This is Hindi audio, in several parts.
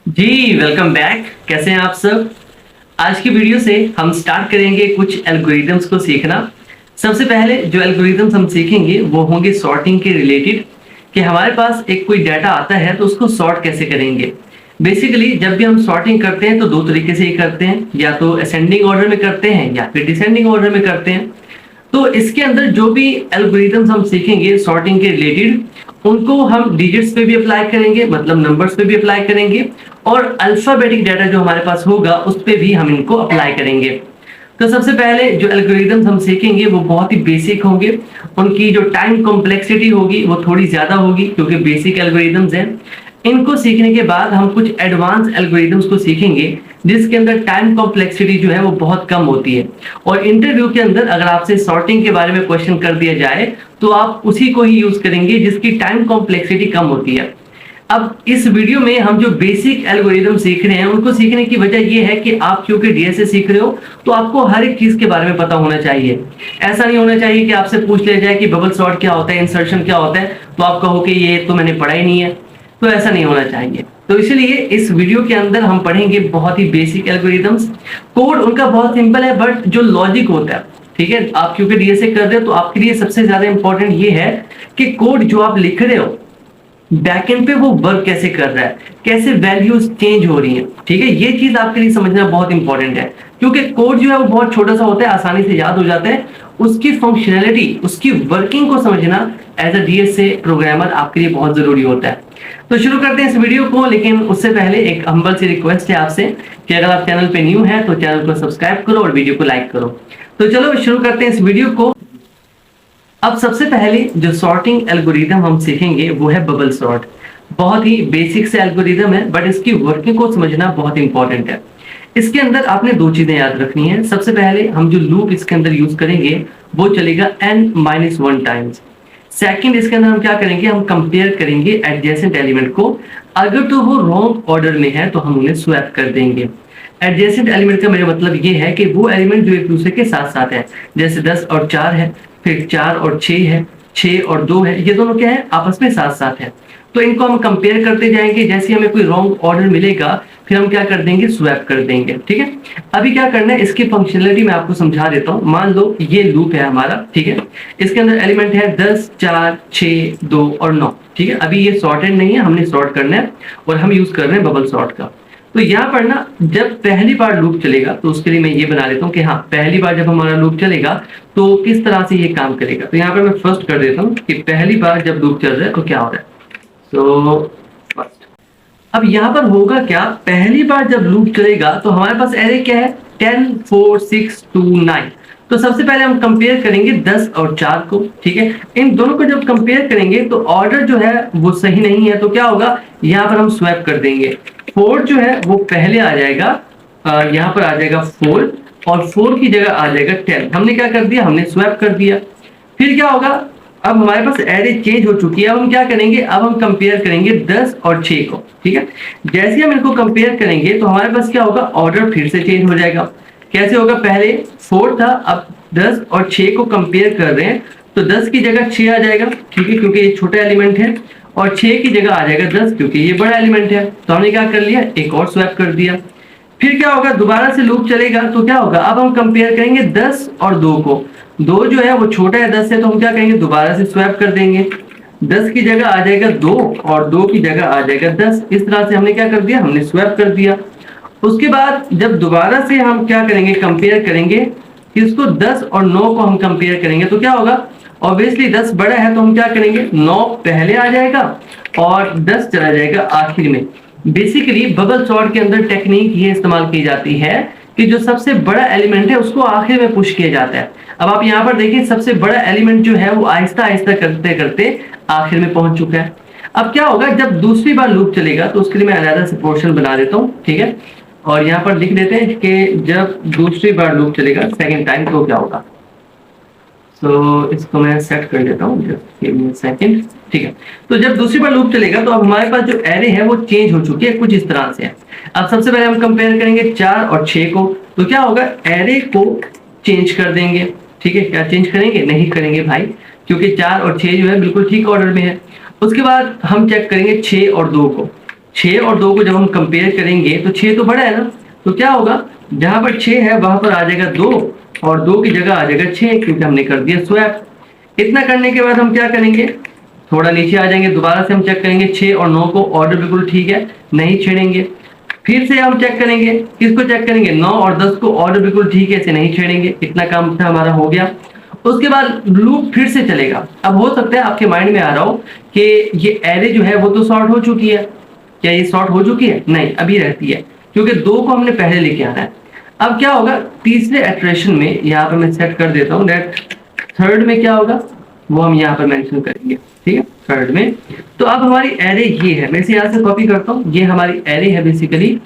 जी वेलकम बैक। कैसे हैं आप सब। आज की वीडियो से हम स्टार्ट करेंगे कुछ एल्गोरिदम्स को सीखना। सबसे पहले जो एल्गोरिदम्स हम सीखेंगे वो होंगे सॉर्टिंग के रिलेटेड, कि हमारे पास एक कोई डाटा आता है तो उसको सॉर्ट कैसे करेंगे। बेसिकली जब भी हम सॉर्टिंग करते हैं तो दो तरीके से ही करते हैं, या तो असेंडिंग ऑर्डर में करते हैं या फिर डिसेंडिंग ऑर्डर में करते हैं। तो इसके अंदर जो भी एल्गोरिदम्स हम सीखेंगे सॉर्टिंग के रिलेटेड, उनको हम डिजिट्स पे भी अप्लाई करेंगे, मतलब नंबर्स पे भी अप्लाई करेंगे, और अल्फाबेटिक डाटा जो हमारे पास होगा उस पे भी हम इनको अप्लाई करेंगे। तो सबसे पहले जो एल्गोरिदम्स हम सीखेंगे वो बहुत ही बेसिक होंगे। उनकी जो टाइम कॉम्प्लेक्सिटी होगी वो थोड़ी ज्यादा होगी क्योंकि बेसिक एल्गोरिदम्स हैं। इनको सीखने के बाद हम कुछ एडवांस एल्गोरिदम्स को सीखेंगे जिसके अंदर टाइम कॉम्प्लेक्सिटी जो है वो बहुत कम होती है। और इंटरव्यू के अंदर अगर आपसे सॉर्टिंग के बारे में क्वेश्चन कर दिया जाए तो आप उसी को ही यूज करेंगे जिसकी टाइम कॉम्प्लेक्सिटी कम होती है। अब इस वीडियो में हम जो बेसिक एल्गोरिदम सीख रहे हैं उनको सीखने की वजह यह है कि आप क्योंकि डीएसए सीख रहे हो तो आपको हर एक चीज के बारे में पता होना चाहिए। ऐसा नहीं होना चाहिए कि आपसे पूछ लिया जाए कि बबल सॉर्ट क्या होता है, इंसर्शन क्या होता है, तो आप कहो कि ये तो मैंने पढ़ा ही नहीं है। तो ऐसा नहीं होना चाहिए। तो इसलिए इस वीडियो के अंदर हम पढ़ेंगे बहुत ही बेसिक एल्गोरिदम्स। कोड उनका बहुत सिंपल है, बट जो लॉजिक होता है, ठीक है, आप क्योंकि डीएसए कर रहे हो तो आपके लिए सबसे ज्यादा इंपॉर्टेंट ये है कि कोड जो आप लिख रहे हो बैकएंड पे वो वर्क कैसे कर रहा है, कैसे वैल्यूज चेंज हो रही हैं। ठीक है, ये चीज आपके लिए समझना बहुत इंपॉर्टेंट है क्योंकि कोड जो है वो बहुत छोटा सा होता है, आसानी से याद हो जाता है। उसकी फंक्शनैलिटी, उसकी वर्किंग को समझना एज अ डीएसए प्रोग्रामर आपके लिए बहुत जरूरी होता है। तो शुरू करते हैं इस वीडियो को, लेकिन उससे पहले एक हम्बल सी रिक्वेस्ट है आपसे कि अगर आप चैनल पे न्यू है तो चैनल को सब्सक्राइब करो और वीडियो को लाइक करो। तो चलो शुरू करते हैं इस वीडियो को। अब सबसे पहले जो सॉर्टिंग एल्गोरिदम हम सीखेंगे वो है बबल सॉर्ट। बहुत ही बेसिक से एल्गोरिदम है, बट इसकी वर्किंग को समझना बहुत इंपॉर्टेंट है। इसके अंदर आपने दो चीजें याद रखनी है। सबसे पहले हम जो लूप इसके अंदर यूज करेंगे वो चलेगा n-1 टाइम्स। सेकंड, इसके अंदर हम क्या करेंगे, हम कंपेयर करेंगे एडजेसेंट एलिमेंट को। अगर तो वो रॉन्ग ऑर्डर में है तो हम उन्हें स्वैप कर देंगे। एडजेसेंट एलिमेंट का मेरा मतलब ये है कि वो एलिमेंट जो एक दूसरे के साथ साथ है, जैसे 10 और 4 है, फिर 4 और 6 है, 6 और 2 है, ये दोनों क्या है, आपस में साथ साथ है। तो इनको हम कंपेयर करते जाएंगे, जैसे हमें कोई रॉन्ग ऑर्डर मिलेगा फिर हम क्या कर देंगे, स्वैप कर देंगे। ठीक है, अभी क्या करना है, इसकी फंक्शनलिटी मैं आपको समझा देता हूँ। मान लो ये लूप है हमारा, ठीक है, इसके अंदर एलिमेंट है 10, 4, 6, 2 और 9। ठीक है, अभी ये सॉर्टेड नहीं है, हमने सॉर्ट करना है और हम यूज कर रहे हैं बबल सॉर्ट का। तो यहाँ पर ना जब पहली बार लूप चलेगा तो उसके लिए मैं ये बना लेता हूँ कि हाँ, पहली बार जब हमारा लूप चलेगा तो किस तरह से ये काम करेगा। तो यहाँ पर मैं फर्स्ट कर देता हूँ कि पहली बार जब लूप चल रहा है तो क्या हो रहा है। तो फर्स्ट, अब यहाँ पर होगा क्या, पहली बार जब लूप चलेगा तो हमारे पास एरे क्या है, 10, 4, 6, 2, 9। तो सबसे पहले हम कंपेयर करेंगे 10 और 4 को। ठीक है, इन दोनों को जब कंपेयर करेंगे तो ऑर्डर जो है वो सही नहीं है, तो क्या होगा, यहाँ पर हम स्वैप कर देंगे। 4 जो है वो पहले आ जाएगा, यहाँ पर आ जाएगा 4, और 4 की जगह आ जाएगा 10। हमने क्या कर दिया, हमने स्वैप कर दिया। फिर क्या होगा, अब हमारे पास एरे चेंज हो चुकी है। अब हम क्या करेंगे, अब हम कंपेयर करेंगे 10 और 6 को। ठीक है, जैसे हम इनको कंपेयर करेंगे तो हमारे पास क्या होगा, ऑर्डर फिर से चेंज हो जाएगा। कैसे होगा, पहले 4 था, अब 10 और 6 को कंपेयर कर रहे हैं तो 10 की जगह 6 आ जाएगा। ठीक है, क्योंकि ये छोटा एलिमेंट है, और 6 की जगह आ जाएगा 10 क्योंकि ये बड़ा एलिमेंट है। तो हमने क्या कर लिया, एक और स्वैप कर दिया। फिर क्या होगा, दोबारा से लूप चलेगा तो क्या होगा, अब हम कंपेयर करेंगे 10 और 2 को। 2 जो है वो छोटा है 10 से, तो हम क्या करेंगे, दोबारा से स्वैप कर देंगे। 10 की जगह आ जाएगा 2 और 2 की जगह आ जाएगा 10। इस तरह से हमने क्या कर दिया, हमने स्वैप कर दिया। उसके बाद जब दोबारा से हम क्या करेंगे, कंपेयर करेंगे, इसको 10 और 9 को हम कंपेयर करेंगे तो क्या होगा, ऑब्वियसली 10 बड़ा है तो हम क्या करेंगे, 9 पहले आ जाएगा और 10 चला जाएगा आखिर में। बेसिकली बबल सॉर्ट के अंदर टेक्निक ये इस्तेमाल की जाती है कि जो सबसे बड़ा एलिमेंट है उसको आखिर में पुश किया जाता है। अब आप यहाँ पर देखिए, सबसे बड़ा एलिमेंट जो है वो आहिस्ता आहिस्ता करते करते आखिर में पहुंच चुका है। अब क्या होगा, जब दूसरी बार लूप चलेगा तो उसके लिए मैं अलग से पोर्शन बना देता हूँ। ठीक है, और यहाँ पर लिख देते हैं कि जब दूसरी बार लूप चलेगा सेकेंड टाइम तो क्या होगा। तो इसको मैं सेट कर देता हूँ, सेकेंड। ठीक है, तो जब दूसरी बार लूप चलेगा तो अब हमारे पास जो एरे है वो चेंज हो चुकी है, कुछ इस तरह से है। अब सबसे पहले हम कंपेयर करेंगे 4 और 6 को, तो क्या होगा, एरे को चेंज कर देंगे। ठीक है, क्या चेंज करेंगे, नहीं करेंगे भाई, क्योंकि 4 और 6 जो है बिल्कुल ठीक ऑर्डर में है। उसके बाद हम चेक करेंगे 6 और 2 को। 6 और 2 को जब हम कंपेयर करेंगे तो 6 तो बड़ा है ना, तो क्या होगा, जहां पर 6 है वहां पर आ जाएगा 2 और 2 की जगह आ जाएगा 6, क्योंकि हमने कर दिया स्वैप। इतना करने के बाद हम क्या करेंगे, थोड़ा नीचे आ जाएंगे, दोबारा से हम चेक करेंगे 6 और 9 को, ऑर्डर बिल्कुल ठीक है, नहीं छेड़ेंगे। फिर से हम चेक करेंगे, किसको चेक करेंगे, 9 और 10 को, ऑर्डर बिल्कुल ठीक है, इसे नहीं छेड़ेंगे। इतना काम हमारा हो गया। उसके बाद लूप फिर से चलेगा। अब हो सकता है आपके माइंड में आ रहा हो कि ये एरे जो है वो तो सॉर्ट हो चुकी है। क्या ये सॉर्ट हो चुकी है? नहीं, अभी रहती है, क्योंकि 2 को हमने पहले लेके आना है। अब क्या होगा, तीसरे इटरेशन में यहाँ पे मैं सेट कर देता हूँ दैट थर्ड में क्या होगा वो हम यहाँ पर मेंशन करेंगे, ठीक है, थर्ड में। तो अब हमारी एरे ये है, मैं इसे यहाँ से कॉपी करता हूँ, ये हमारी एरे है बेसिकली।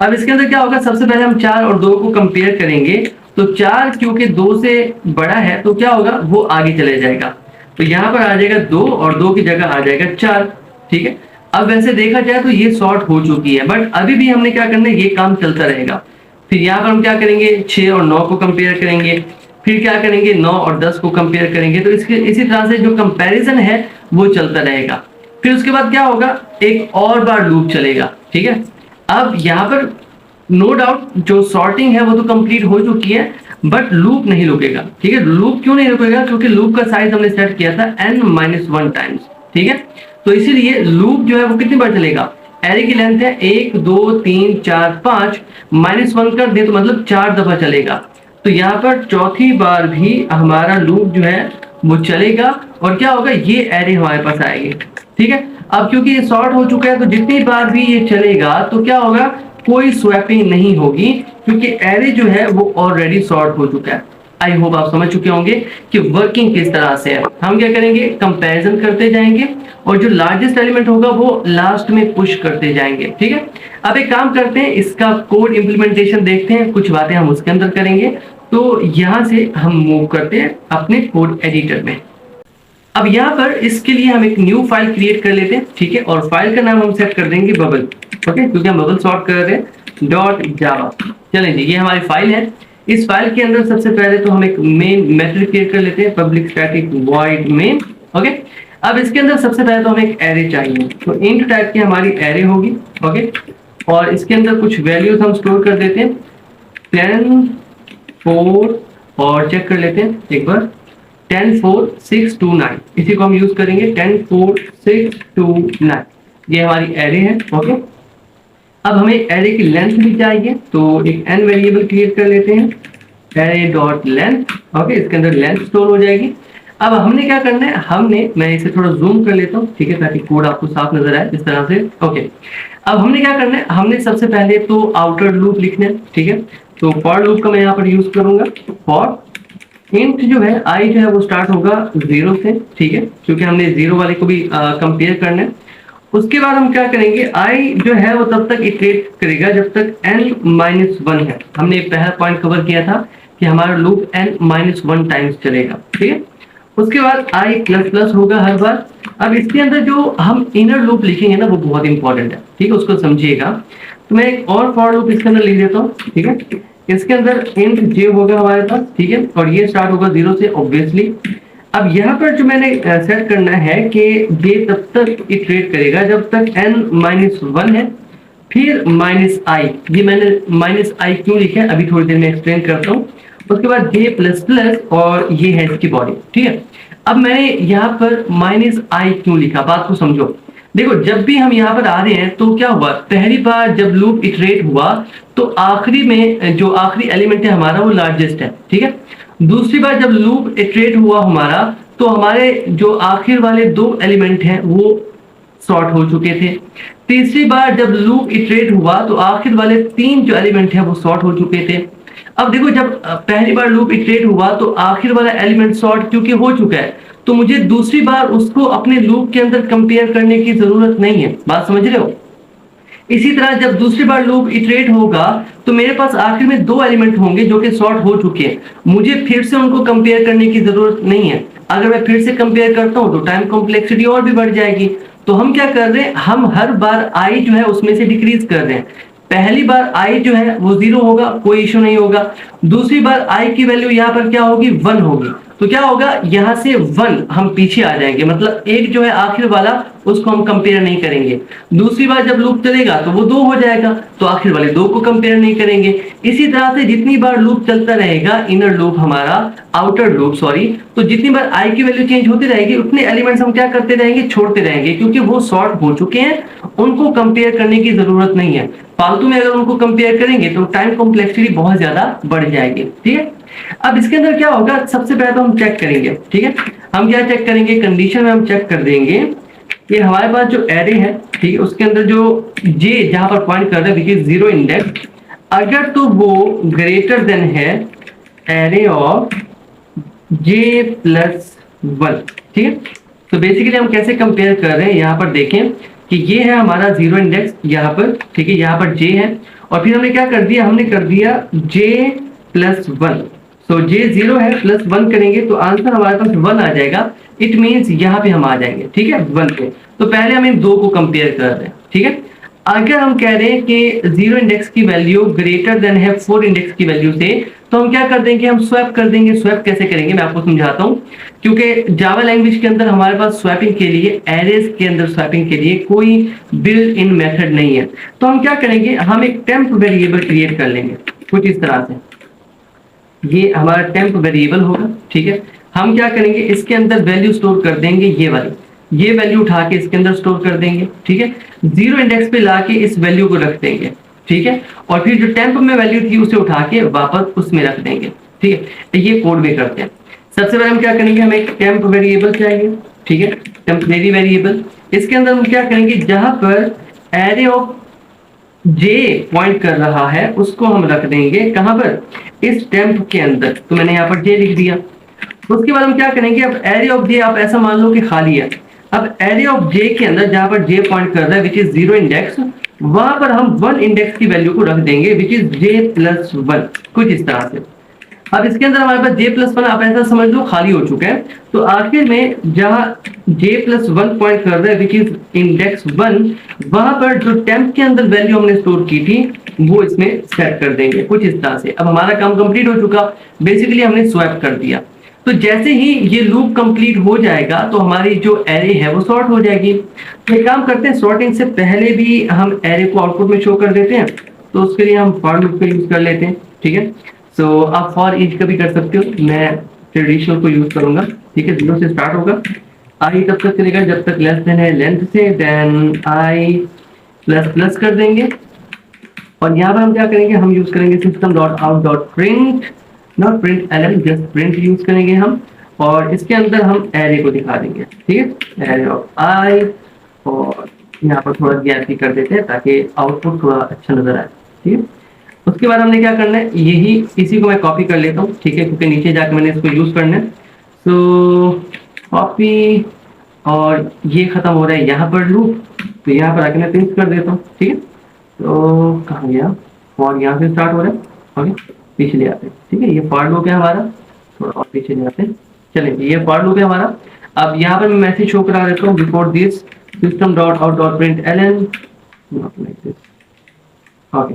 अब इसके अंदर क्या होगा, सबसे पहले हम 4 और 2 को कंपेयर करेंगे, तो 4 क्योंकि 2 से बड़ा है तो क्या होगा, वो आगे चले जाएगा, तो यहाँ पर आ जाएगा 2 और 2 की जगह आ जाएगा 4, ठीक है। अब वैसे देखा जाए तो ये सॉर्ट हो चुकी है, बट अभी भी हमने क्या करना है, ये काम चलता रहेगा। फिर यहाँ पर हम क्या करेंगे, 6 और 9 को कंपेयर करेंगे, फिर क्या करेंगे, 9 और 10 को कंपेयर करेंगे, तो इसके इसी तरह से जो कंपैरिजन है वो चलता रहेगा। फिर उसके बाद क्या होगा, एक और बार लूप चलेगा, ठीक है। अब यहाँ पर नो डाउट जो सॉर्टिंग है वो तो कंप्लीट हो चुकी है, बट लूप नहीं रुकेगा, ठीक है। लूप क्यों नहीं रुकेगा, क्योंकि लूप का साइज हमने सेट किया था n-1 टाइम्स, ठीक है। तो इसीलिए लूप जो है वो कितनी बार चलेगा, एरे की लेंथ है 1 2 3 4 5, -1 कर दे तो मतलब 4 दफा चलेगा। तो यहाँ पर चौथी बार भी हमारा लूप जो है वो चलेगा, और क्या होगा, ये एरे हमारे पास आएगी, ठीक है। अब क्योंकि ये सॉर्ट हो चुका है तो जितनी बार भी ये चलेगा तो क्या होगा, कोई स्वैपिंग नहीं होगी, क्योंकि एरे जो है वो ऑलरेडी सॉर्ट हो चुका है। आई होप आप समझ चुके होंगे कि वर्किंग किस तरह से है। हम क्या करेंगे, कंपैरिजन करते जाएंगे और जो लार्जेस्ट एलिमेंट होगा वो लास्ट में पुश करते जाएंगे, ठीक है। अब एक काम करते हैं, इसका कोड इंप्लीमेंटेशन देखते हैं, कुछ बातें हम उसके अंदर करेंगे। तो यहां से हम मूव करते हैं अपने कोड एडिटर में। अब यहाँ पर इसके लिए हम एक न्यू फाइल क्रिएट कर लेते हैं, ठीक है, और फाइल का नाम हम सेट कर देंगे बबल, ओके, क्योंकि हम बबल सॉर्ट कर रहे हैं .java। चलें जी, ये हमारी फाइल है। इस फाइल के अंदर सबसे पहले तो हम एक मेन मेथड क्रिएट कर लेते हैं, public static void main, okay. अब इसके अंदर सबसे पहले तो हमें एक एरे चाहिए, तो इंट टाइप की हमारी एरे होगी, ओके, और इसके अंदर कुछ वैल्यूज हम स्टोर कर देते हैं 10 4 और चेक कर लेते हैं एक बार 10 4 6 2 9, इसी को हम यूज करेंगे 10 4 6 2 9। ये हमारी एरे है, ओके। अब हमें एरे की लेंथ भी चाहिए, तो एक n वेरिएबल क्रिएट कर लेते हैं, एरे डॉट लेंथ, ओके, इसके अंदर लेंथ स्टोर हो जाएगी। अब हमने क्या करना है, मैं इसे थोड़ा जूम कर लेता हूँ, ठीक है, ताकि कोड आपको साफ नजर आए इस तरह से, ओके। अब हमने क्या करना है, हमने सबसे पहले तो आउटर लूप लिखना है, ठीक है। तो फॉर लूप का मैं यहाँ पर यूज करूंगा, फॉर इंट जो है आई जो है वो स्टार्ट होगा 0 से, ठीक है, क्योंकि हमने 0 वाले को भी कंपेयर करना है। उसके बाद हम क्या करेंगे, आई जो है वो तब तक इटरेट करेगा जब तक n-1 है। हमने पहला पॉइंट कवर किया था कि हमारा लूप n-1 टाइम्स चलेगा, ठीक है। उसके बाद आई प्लस प्लस होगा हर बार। अब इसके अंदर जो हम इनर लूप लिखेंगे ना वो बहुत इंपॉर्टेंट है, ठीक है, उसको समझिएगा। तो मैं एक और फॉर लूप इसके अंदर लिख देता हूँ, ठीक है। इसके अंदर इंट j होगा हमारे पास, ठीक है, और ये स्टार्ट होगा 0 से ऑब्वियसली। अब यहाँ पर जो मैंने सेट करना है कि ये तब तक इटरेट करेगा जब तक n-1 है, फिर -i। ये मैंने -i क्यों लिखा है अभी थोड़ी देर में एक्सप्लेन करता हूँ। उसके बाद j प्लस प्लस और ये है इसकी बॉडी, ठीक है। अब मैंने यहाँ पर -i क्यों लिखा, बात को समझो। देखो, जब भी हम यहाँ पर आ रहे हैं तो क्या हुआ, पहली बार जब लूप इटरेट हुआ तो आखिरी में जो आखिरी एलिमेंट है हमारा वो लार्जेस्ट है, ठीक है। दूसरी बार जब लूप इटरेट हुआ हमारा तो हमारे जो आखिर वाले 2 एलिमेंट हैं वो सॉर्ट हो चुके थे। तीसरी बार जब लूप इटरेट हुआ तो आखिर वाले 3 जो एलिमेंट हैं वो सॉर्ट हो चुके थे। अब देखो, जब पहली बार लूप इटरेट हुआ तो आखिर वाला एलिमेंट सॉर्ट क्योंकि हो चुका है, तो मुझे दूसरी बार उसको अपने लूप के अंदर कंपेयर करने की जरूरत नहीं है, बात समझ रहे हो। इसी तरह जब दूसरी बार लूप इटरेट होगा तो मेरे पास आखिर में 2 एलिमेंट होंगे जो कि सॉर्ट हो चुके हैं, मुझे फिर से उनको कंपेयर करने की जरूरत नहीं है। अगर मैं फिर से कंपेयर करता हूं तो टाइम कॉम्प्लेक्सिटी और भी बढ़ जाएगी। तो हम क्या कर रहे हैं, हम हर बार आई जो है उसमें से डिक्रीज कर रहे हैं। पहली बार आई जो है वो 0 होगा, कोई इश्यू नहीं होगा। दूसरी बार आई की वैल्यू यहाँ पर क्या होगी, 1 होगी। तो क्या होगा, यहाँ से 1 हम पीछे आ जाएंगे, मतलब एक जो है आखिर वाला उसको हम कंपेयर नहीं करेंगे। दूसरी बार जब लूप चलेगा तो वो 2 हो जाएगा, तो आखिर वाले 2 को कंपेयर नहीं करेंगे। इसी तरह से जितनी बार लूप चलता रहेगा, इनर लूप हमारा, आउटर लूप सॉरी, तो जितनी बार आई की वैल्यू चेंज होती रहेगी उतने एलिमेंट्स हम क्या करते रहेंगे, छोड़ते रहेंगे, क्योंकि वो सॉर्ट हो चुके हैं, उनको कंपेयर करने की जरूरत नहीं है। फालतू में अगर उनको कंपेयर करेंगे तो टाइम कॉम्प्लेक्सिटी बहुत ज्यादा बढ़ जाएगी। ठीक है, अब इसके अंदर क्या होगा, सबसे पहले तो हम चेक करेंगे। ठीक है, हम क्या चेक करेंगे, कंडीशन में हम चेक कर देंगे कि हमारे पास जो एरे है, ठीक है, उसके अंदर जो जे जहां पर पॉइंट कर रहा है विच इज 0 इंडेक्स, अगर तो वो ग्रेटर देन है एरे ऑफ जे प्लस 1। ठीक है, तो बेसिकली हम कैसे कंपेयर कर रहे हैं, यहाँ पर देखें कि ये है हमारा 0 इंडेक्स यहाँ पर, ठीक है, यहाँ पर j है, और फिर हमने क्या कर दिया, हमने कर दिया j प्लस 1। सो j 0 है, प्लस 1 करेंगे तो आंसर हमारे पास 1 आ जाएगा। इट मीन्स यहाँ पे हम आ जाएंगे, ठीक है, 1 पे। तो पहले हम इन दो को कंपेयर कर रहे हैं। ठीक है, अगर हम कह रहे हैं कि 0 इंडेक्स की वैल्यू ग्रेटर देन है 4 इंडेक्स की वैल्यू से, तो हम क्या कर देंगे, हम स्वैप कर देंगे। स्वैप कैसे करेंगे मैं आपको समझाता हूं, क्योंकि जावा लैंग्वेज के अंदर हमारे पास स्वैपिंग के लिए, एरेज के अंदर स्वैपिंग के लिए कोई बिल्ट इन मेथड नहीं है। तो हम क्या करेंगे, हम एक टेम्प वेरिएबल क्रिएट कर लेंगे कुछ इस तरह से। ये हमारा टेम्प वेरिएबल होगा। ठीक है, हम क्या करेंगे, इसके अंदर वैल्यू स्टोर कर देंगे, ये वाली, ये वैल्यू उठा के इसके अंदर स्टोर कर देंगे। ठीक है, 0 इंडेक्स पे लाके इस वैल्यू को रख देंगे। ठीक है, और फिर जो टेम्प में वैल्यू थी उसे उठा के वापस उसमें रख देंगे। ठीक है, ये कोड में करते हैं। सबसे पहले हम क्या करेंगे, हमें एक टेम्प वेरिएबल चाहिए। ठीक है, टेम्परेरी वेरिएबल, इसके अंदर हम क्या करेंगे, जहां पर एरे ऑफ जे पॉइंट कर रहा है उसको हम रख देंगे, कहां पर, इस टेम्प के अंदर। तो मैंने यहाँ पर जे लिख दिया। उसके बाद हम क्या करेंगे, अब एरे ऑफ जे आप ऐसा मान लो कि खाली है। अब एरे ऑफ जे के अंदर जहां पर जे पॉइंट कर रहा है विच इज 0 इंडेक्स, वहां पर हम 1 इंडेक्स की वैल्यू को रख देंगे विच इज जे प्लस 1, कुछ इस तरह से। अब इसके अंदर हमारे पास जे प्लस 1 आप ऐसा समझ लो खाली हो चुका है। तो आखिर में जहां जे प्लस 1 पॉइंट कर रहा है विच इज इंडेक्स 1, वहां पर जो टेम्प के अंदर वैल्यू हमने स्टोर की थी वो इसमें सेट कर देंगे कुछ इस तरह से। अब हमारा काम कंप्लीट हो चुका, बेसिकली हमने स्वैप कर दिया। तो जैसे ही ये लूप कंप्लीट हो जाएगा तो हमारी जो एरे है वो सॉर्ट हो जाएगी। तो एक काम करते हैं, सॉर्टिंग से पहले भी हम एरे को आउटपुट में शो कर देते हैं, तो उसके लिए हम फॉर लूप का यूज कर लेते हैं। ठीक है, सो आप फॉर ईच का भी कर सकते हो, मैं ट्रेडिशनल को यूज करूंगा। ठीक है, 0 से स्टार्ट होगा, आई तब तक चलेगा जब तक लेस देन है लेंथ से, देन आई प्लस प्लस कर देंगे। और यहाँ पर हम क्या करेंगे, हम यूज करेंगे system dot out dot print, not print LN, just print use करेंगे हम। और इसके अंदर हम एरे को दिखा देंगे। ठीक है, एरे ऑफ आई, और यहाँ पर थोड़ा गैप भी कर देते हैं ताकि आउटपुट थोड़ा अच्छा नजर आए। ठीक है, उसके बाद हमने क्या करना है, यही इसी को मैं कॉपी कर लेता हूँ। ठीक है, क्योंकि नीचे जाकर मैंने इसको यूज करना है। सो कॉपी, और ये खत्म हो रहा है यहाँ पर लूप, तो यहाँ पर आके मैं प्रिंट कर देता हूँ। ठीक है, तो कहाँ गया, और यहाँ से स्टार्ट हो रहा है। ओके, पीछे ले आते हैं। ठीक है, ये फॉर लूप है हमारा, थोड़ा और पीछे ले आते हैं। चलिए, ये फॉर लूप है हमारा। अब यहाँ पर मैं मैसेज शो करा देता हूँ, before this system dot out dot print LN, not like this. Okay,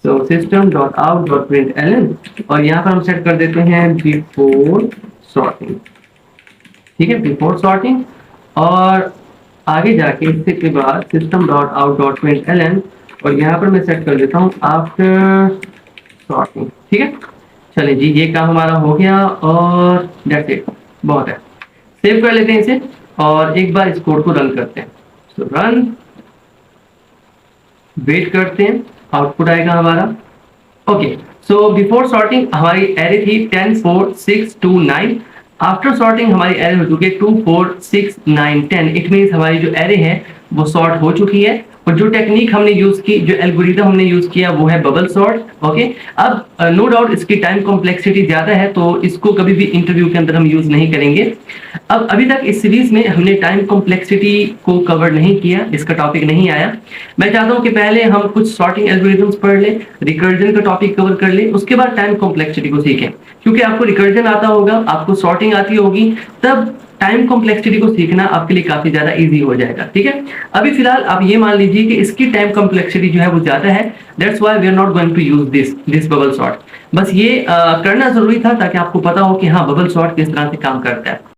so system dot out dot print LN, और यहाँ पर हम सेट कर देते हैं बिफोर सॉर्टिंग। ठीक है, बिफोर सॉर्टिंग, और आगे जाके इससे के बाद system dot out dot print LN, और यहाँ पर मैं सेट कर देता हूँ आफ्टर सॉर्टिंग। ठीक है, चलिए जी, ये काम हमारा हो गया, और दैट्स इट, बहुत है। सेव कर लेते हैं इसे, और एक बार इस कोड को रन करते हैं। सो रन, वेट करते हैं, आउटपुट आएगा हमारा। ओके, सो बिफोर सॉर्टिंग हमारी एरे थी 10 4 6 2 9, आफ्टर सॉर्टिंग हमारी एरे हो चुकी है 2 4 6 9 10। इट मीन्स हमारी जो एरे है वो सॉर्ट हो चुकी है। और जो टेक्निक हमने यूज की, जो एल्गोरिथम हमने यूज किया वो है बबल सॉर्ट। ओके, अब नो डाउट इसकी टाइम कॉम्प्लेक्सिटी ज्यादा है, तो इसको कभी भी इंटरव्यू के अंदर हम यूज नहीं करेंगे। अब अभी तक इस सीरीज में हमने टाइम कॉम्प्लेक्सिटी को कवर नहीं किया, इसका टॉपिक नहीं आया। मैं चाहता हूं कि पहले हम कुछ सॉर्टिंग एल्गोरिथम्स पढ़ लें, रिकर्जन का टॉपिक कवर कर लें, उसके बाद टाइम कॉम्प्लेक्सिटी को सीखें। क्योंकि आपको रिकर्जन आता होगा, आपको सॉर्टिंग आती होगी, तब टाइम कॉम्प्लेक्सिटी को सीखना आपके लिए काफी ज्यादा इजी हो जाएगा। ठीक है, अभी फिलहाल आप ये मान लीजिए कि इसकी टाइम कॉम्प्लेक्सिटी जो है वो ज्यादा है, that's why we are not going to use this bubble sort. बस ये करना जरूरी था ताकि आपको पता हो कि हाँ बबल सॉर्ट किस तरह से काम करता है।